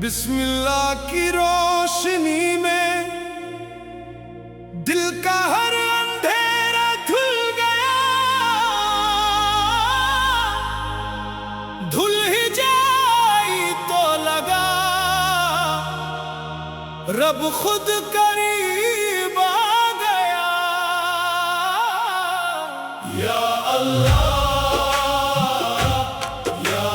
बिस्मिल्लाह की रोशनी में दिल का हर अंधेरा धुल गया, धुल ही जाई तो लगा रब खुद करीब आ गया। या अल्लाह या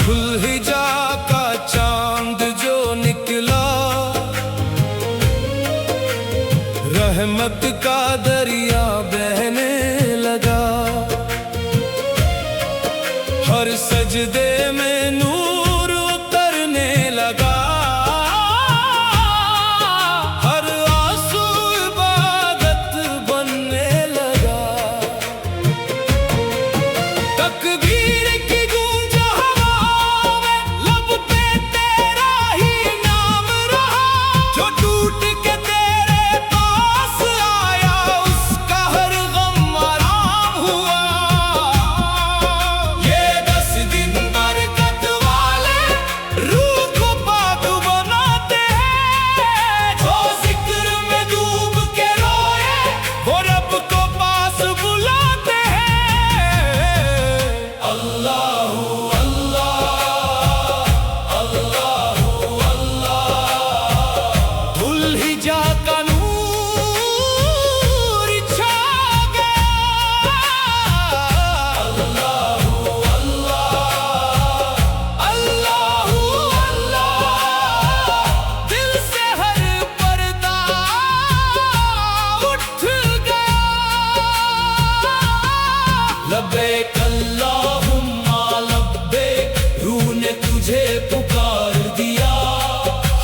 खुल हिजा का चांद जो निकला, रहमत का दरिया बहने लगा। हर सजदे में नूर उतरने लगा, हर आंसू इबादत बनने लगा। तकबीर की गूंज हवा में, लब पे तेरा ही नाम रहा। जो टूट के तेरे पास आया, उसका हर गम आराम हुआ। ये 10 दिन बरकत वाले रूह को पाक बनाते हैं। जो जिक्र में डूब के रोए, वो रब को पास बुलाते हैं। अल्लाहु अल्लाह अल्लाहु अल्लाह, धुल ही जा का नूर छा गया। अल्लाहु अल्लाह अल्लाहु अल्लाह, दिल से हर पर्दा उठ गया। लब्बैक अल्लाहुम्मा लब्बैक, रूह ने तुझे पुकार दिया।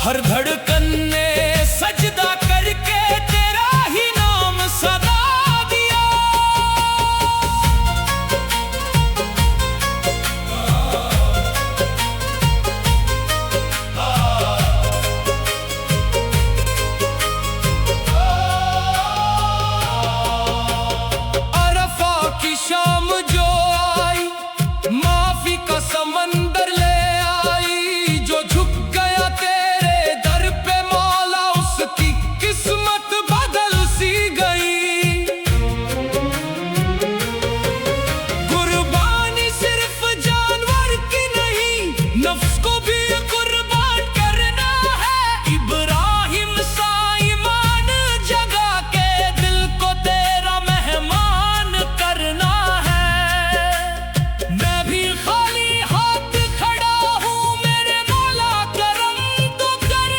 हर धड़कन ने सजदा करके तेरा ही नाम सदा दिया। अरफा की शाम जो आई, माफी का समंदर ले आई। जो झुक गया तेरे दर पे मौला, उसकी किस्मत बदल सी गई। कुर्बानी सिर्फ जानवर की नहीं, नफ्स को भी कुर्बान करना है। इब्राहिम सा ईमान जगा के दिल को तेरा मेहमान करना है। मैं भी खाली हाथ खड़ा हूँ, मेरे मौला करम तो कर।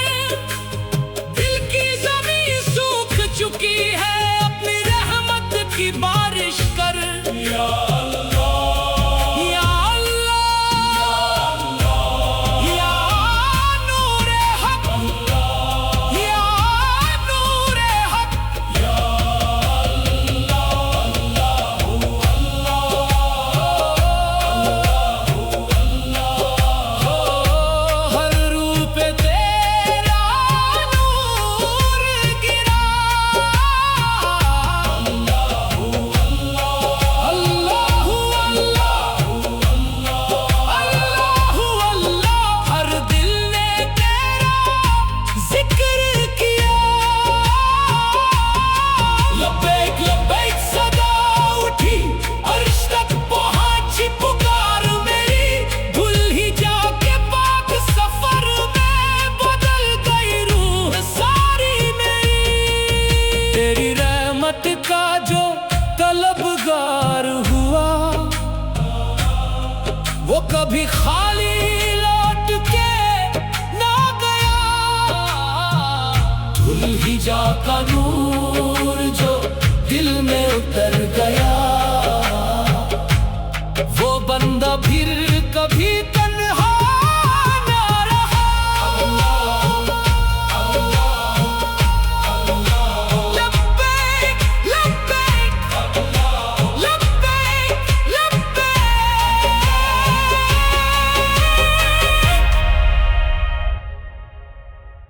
दिल की ज़मीं सूख चुकी है, अपनी रहमत की बारिश कर। या अल्लाह या अल्लाह या नूरे हक, या नूरे हक। या अल्लाह अल्लाहु अल्लाह, हर रूह पे तेरा नूर गिरा। अल्लाहु अल्लाह अल्लाहु अल्लाह अल्लाहु अल्लाह, हर दिल ने तेरा जिक्र किया। लब्बैक लब्बैक सदा उठी, अर्श तक पहुंची पुकार मेरी। भूल ही जाके पाक सफर में बदल गई रूह सारी मेरी। तेरी रहमत का जो तलबगार हुआ, वो कभी खाली लौट के ना गया। कुल हिजा का नूर जो दिल में उतर गया।